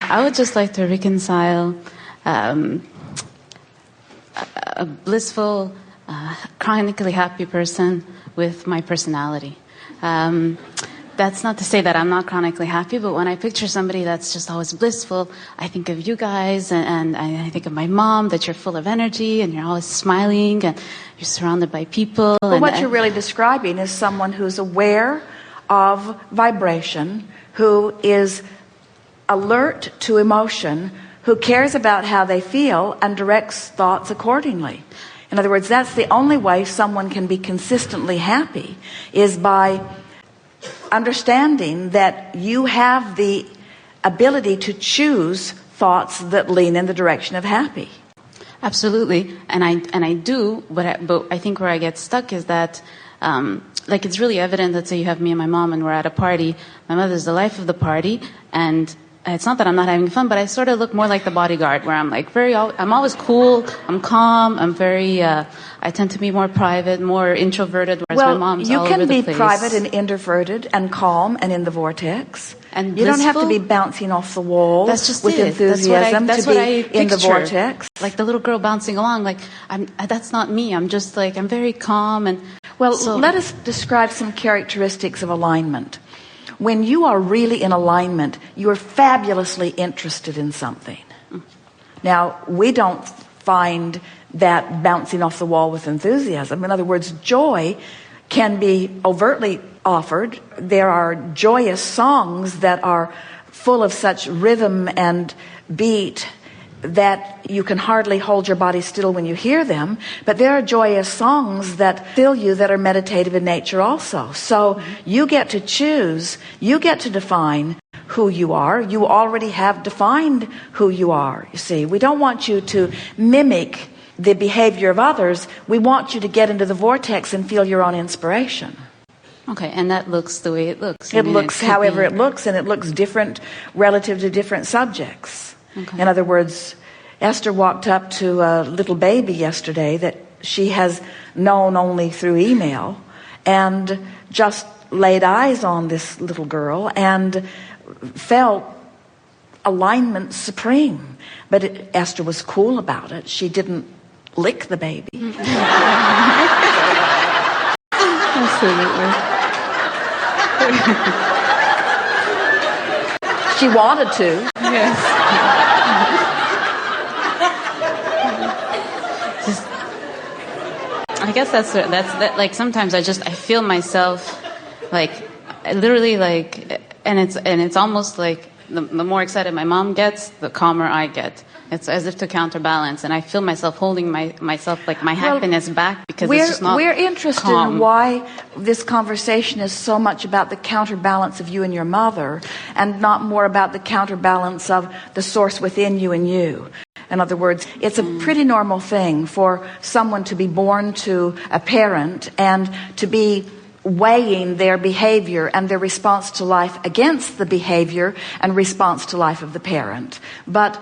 I would just like to reconcile a blissful, chronically happy person with my personality. That's not to say that I'm not chronically happy, but when I picture somebody that's just always blissful, I think of you guys, and I think of my mom, that you're full of energy, and you're always smiling, and you're surrounded by people. But what you're really describing is someone who's aware of vibration, who is alert to emotion, who cares about how they feel, and directs thoughts accordingly. In other words, that's the only way someone can be consistently happy, is by understanding that you have the ability to choose thoughts that lean in the direction of happy. Absolutely, and I do, but I think where I get stuck is that, like, it's really evident that, say you have me and my mom and we're at a party. My mother's the life of the party, and it's not that I'm not having fun, but I sort of look more like the bodyguard, where I'm like I'm always cool, I'm calm, I'm very, I tend to be more private, more introverted, whereas my mom's all over the place. You can be private and introverted and calm and in the vortex. And you don't have to be bouncing off the walls. That's just with enthusiasm that's to what be I in the picture. vortex. Like the little girl bouncing along, like that's not me. I'm just like, I'm very calm. And well, let us describe some characteristics of alignment. When you are really in alignment, you are fabulously interested in something. Now, we don't find that bouncing off the wall with enthusiasm. In other words, joy can be overtly offered. There are joyous songs that are full of such rhythm and beat that you can hardly hold your body still when you hear them. But there are joyous songs that fill you that are meditative in nature also. So you get to choose, you get to define who you are. You already have defined who you are, you see. We don't want you to mimic the behavior of others. We want you to get into the vortex and feel your own inspiration. Okay, and that looks the way it looks. It looks however it looks, and it looks different relative to different subjects. Okay. In other words, Esther walked up to a little baby yesterday that she has known only through email, and just laid eyes on this little girl and felt alignment supreme. But Esther was cool about it. She didn't lick the baby. Absolutely. She wanted to. Yes. I guess that's like sometimes I feel myself like literally like, and it's almost like the more excited my mom gets, the calmer I get. It's as if to counterbalance, and I feel myself holding myself like my happiness back because it's just not We're interested calm. in why this conversation is so much about the counterbalance of you and your mother, and not more about the counterbalance of the source within you and you. In other words, it's a pretty normal thing for someone to be born to a parent and to be weighing their behavior and their response to life against the behavior and response to life of the parent. But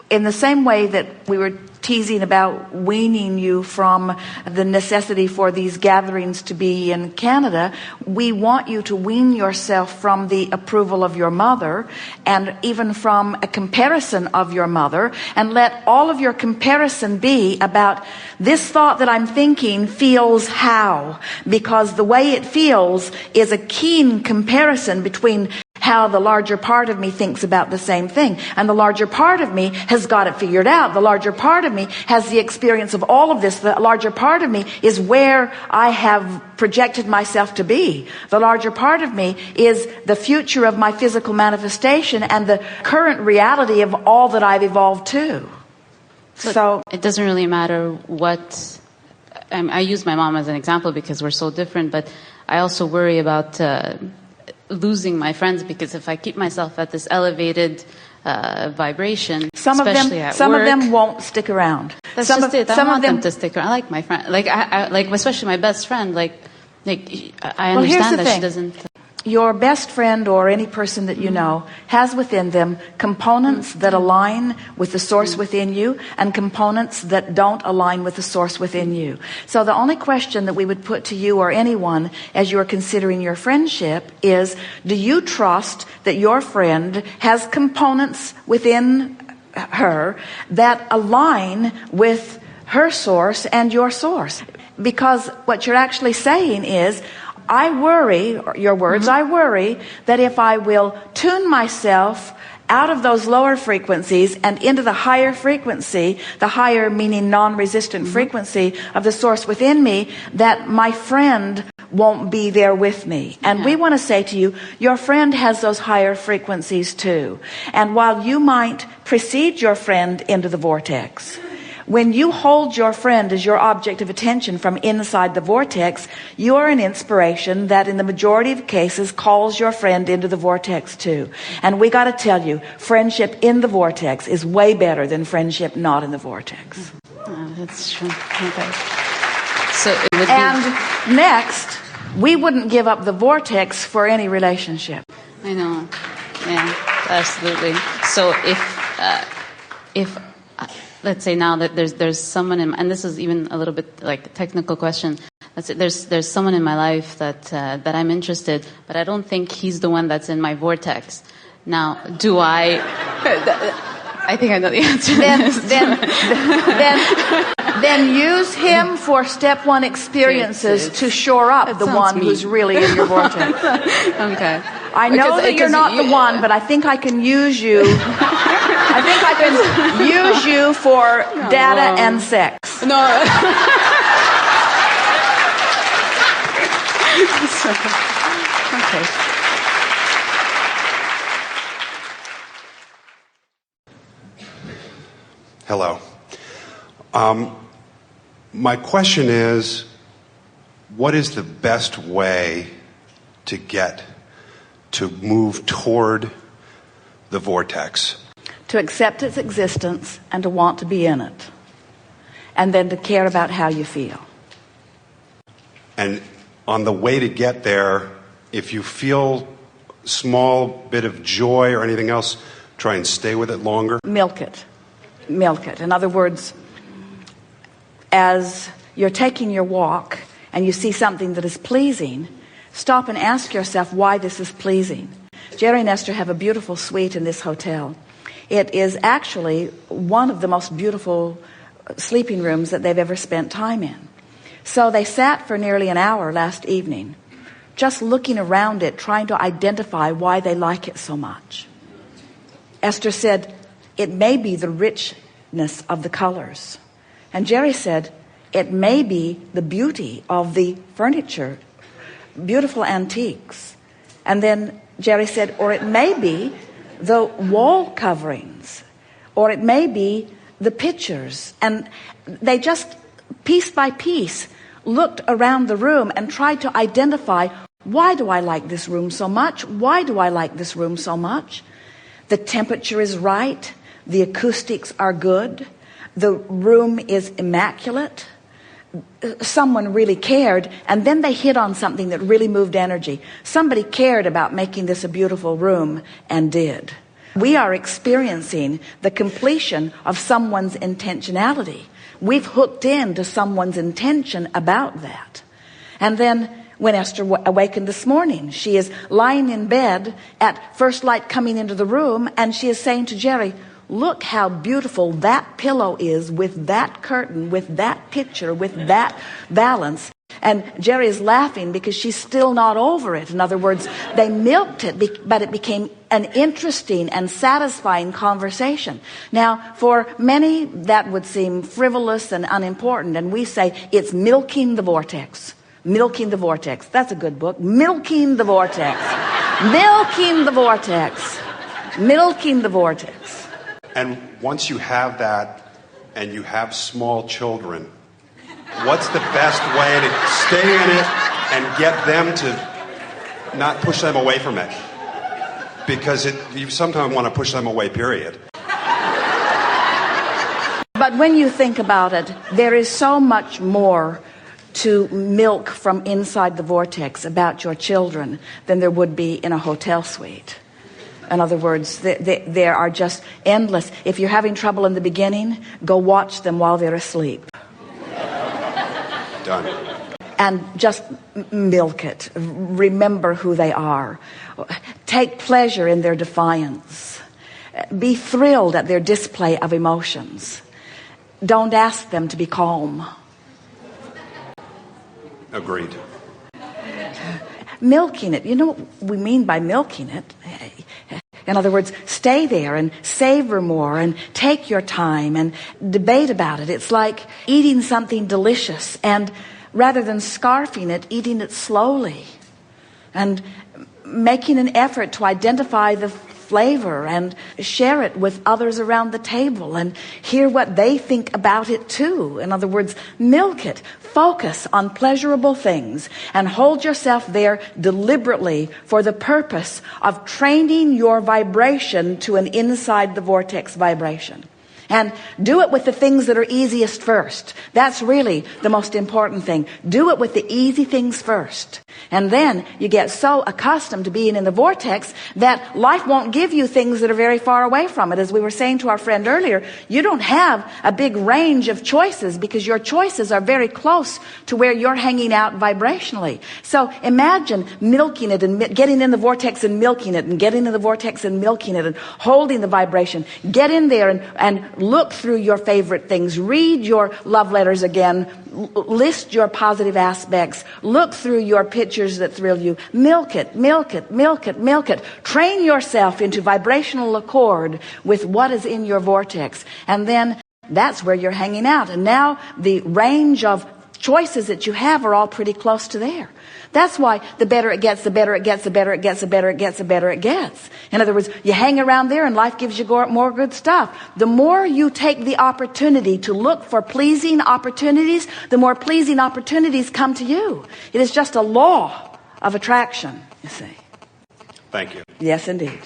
in the same way that we were teasing about weaning you from the necessity for these gatherings to be in Canada, we want you to wean yourself from the approval of your mother, and even from a comparison of your mother, and let all of your comparison be about this thought that I'm thinking feels how, because the way it feels is a keen comparison between how the larger part of me thinks about the same thing. And the larger part of me has got it figured out. The larger part of me has the experience of all of this. The larger part of me is where I have projected myself to be. The larger part of me is the future of my physical manifestation and the current reality of all that I've evolved to. So it doesn't really matter what... I use my mom as an example because we're so different, but I also worry about... losing my friends, because if I keep myself at this elevated vibration, some of them won't stick around. That's just it. I want them to stick around. I like my friend, like I like especially my best friend. Like I understand that she doesn't. your best friend or any person that you know has within them components that align with the source within you and components that don't align with the source within you. So the only question that we would put to you or anyone as you are considering your friendship is, do you trust that your friend has components within her that align with her source and your source? Because what you're actually saying is, I worry, or your words, I worry that if I will tune myself out of those lower frequencies and into the higher frequency, the higher meaning non-resistant frequency of the source within me, that my friend won't be there with me. And we want to say to you, your friend has those higher frequencies too. And while you might precede your friend into the vortex, when you hold your friend as your object of attention from inside the vortex, you are an inspiration that in the majority of cases calls your friend into the vortex too. And we got to tell you, friendship in the vortex is way better than friendship not in the vortex. Oh, that's true. Okay. So it would be... next, we wouldn't give up the vortex for any relationship. I know. Yeah, absolutely. So if let's say now that there's someone and this is even a little bit like a technical question. Let's say there's someone in my life that I'm interested, but I don't think he's the one that's in my vortex. Now, do I? I think I know the answer. Then use him for step one experiences to shore up the one who's really in your vortex. Okay. I know that you're not the one, but I think I can use you. I think I can use you for data and sex. No. Okay. Hello. My question is, what is the best way to move toward the vortex? To accept its existence and to want to be in it. And then to care about how you feel. And on the way to get there, if you feel a small bit of joy or anything else, try and stay with it longer. Milk it. Milk it. In other words, as you're taking your walk and you see something that is pleasing, stop and ask yourself why this is pleasing. Jerry and Esther have a beautiful suite in this hotel. It is actually one of the most beautiful sleeping rooms that they've ever spent time in. So they sat for nearly an hour last evening, just looking around it, trying to identify why they like it so much. Esther said, it may be the richness of the colors. And Jerry said, it may be the beauty of the furniture, beautiful antiques. And then Jerry said, or it may be the wall coverings, or it may be the pictures. And they just, piece by piece, looked around the room and tried to identify, why do I like this room so much? Why do I like this room so much? The temperature is right. The acoustics are good. The room is immaculate. Someone really cared, and then they hit on something that really moved energy. Somebody cared about making this a beautiful room and did. We are experiencing the completion of someone's intentionality. We've hooked into someone's intention about that. And then when Esther awakened this morning, she is lying in bed at first light coming into the room, and she is saying to Jerry, look how beautiful that pillow is with that curtain, with that picture, with that balance. And Jerry is laughing because she's still not over it. In other words, they milked it, but it became an interesting and satisfying conversation. Now, for many, that would seem frivolous and unimportant. And we say it's milking the vortex. Milking the vortex. That's a good book. Milking the vortex. Milking the vortex. Milking the vortex. And once you have that, and you have small children, what's the best way to stay in it and get them to not push them away from it? Because you sometimes want to push them away, period. But when you think about it, there is so much more to milk from inside the vortex about your children than there would be in a hotel suite. In other words, there are just endless. If you're having trouble in the beginning, go watch them while they're asleep. Done. And just milk it. Remember who they are. Take pleasure in their defiance. Be thrilled at their display of emotions. Don't ask them to be calm. Agreed. Milking it. You know what we mean by milking it? In other words, stay there and savor more and take your time and debate about it. It's like eating something delicious, and rather than scarfing it, eating it slowly and making an effort to identify the flavor and share it with others around the table and hear what they think about it too. In other words, milk it. Focus on pleasurable things and hold yourself there deliberately for the purpose of training your vibration to an inside the vortex vibration. And do it with the things that are easiest first. That's really the most important thing. Do it with the easy things first. And then you get so accustomed to being in the vortex that life won't give you things that are very far away from it. As we were saying to our friend earlier, you don't have a big range of choices because your choices are very close to where you're hanging out vibrationally. So imagine milking it and getting in the vortex and milking it and getting in the vortex and milking it and holding the vibration. Get in there and look through your favorite things. Read your love letters again. List your positive aspects. Look through your pictures that thrill you. Milk it, milk it, milk it, milk it. Train yourself into vibrational accord with what is in your vortex. And then that's where you're hanging out. And now the range of choices that you have are all pretty close to there. That's why the better it gets, the better it gets, the better it gets, the better it gets, the better it gets. In other words, you hang around there and life gives you more good stuff. The more you take the opportunity to look for pleasing opportunities, the more pleasing opportunities come to you. It is just a law of attraction, you see. Thank you. Yes, indeed.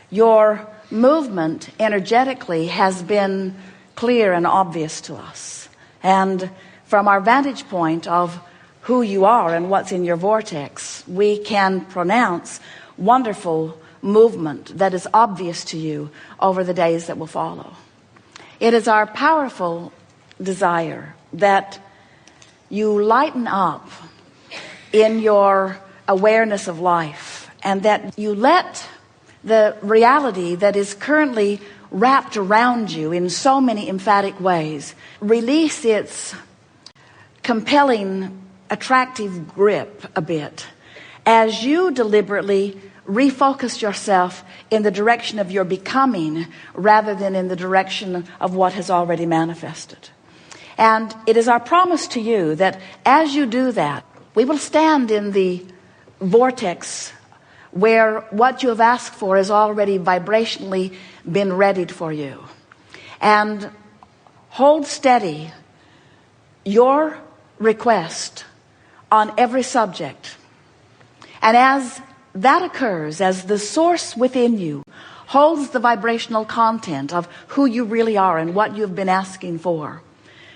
Your movement energetically has been clear and obvious to us. And from our vantage point of who you are and what's in your vortex, we can pronounce wonderful movement that is obvious to you over the days that will follow. It is our powerful desire that you lighten up in your awareness of life and that you let the reality that is currently wrapped around you in so many emphatic ways release its compelling, attractive grip a bit as you deliberately refocus yourself in the direction of your becoming rather than in the direction of what has already manifested. And it is our promise to you that as you do that, we will stand in the vortex where what you have asked for has already vibrationally been readied for you. And hold steady your request on every subject. And as that occurs, as the source within you holds the vibrational content of who you really are and what you've been asking for,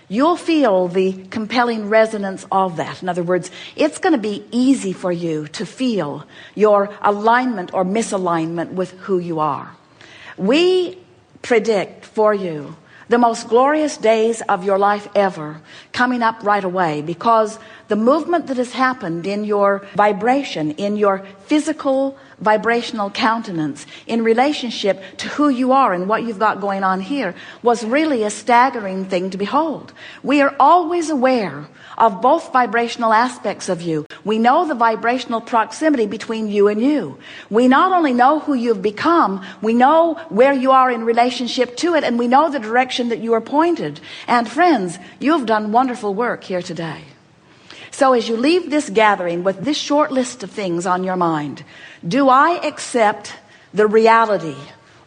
you'll feel the compelling resonance of that. In other words, it's going to be easy for you to feel your alignment or misalignment with who you are. We predict for you the most glorious days of your life ever coming up right away, because the movement that has happened in your vibration, in your physical vibrational countenance in relationship to who you are and what you've got going on here was really a staggering thing to behold. We are always aware of both vibrational aspects of you. We know the vibrational proximity between you and you. We not only know who you've become, we know where you are in relationship to it, and we know the direction that you are pointed. And friends, you've done wonderful work here today. So as you leave this gathering with this short list of things on your mind, do I accept the reality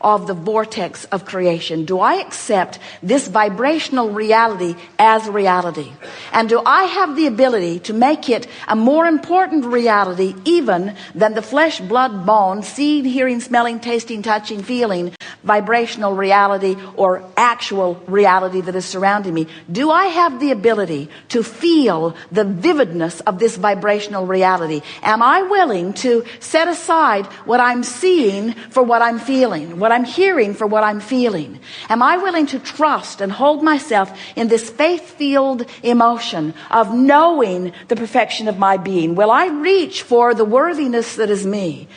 of the vortex of creation? Do I accept this vibrational reality as reality? And do I have the ability to make it a more important reality even than the flesh, blood, bone, seeing, hearing, smelling, tasting, touching, feeling, vibrational reality or actual reality that is surrounding me? Do I have the ability to feel the vividness of this vibrational reality? Am I willing to set aside what I'm seeing for what I'm feeling, what I'm hearing for what I'm feeling? Am I willing to trust and hold myself in this faith-filled emotion of knowing the perfection of my being? Will I reach for the worthiness that is me?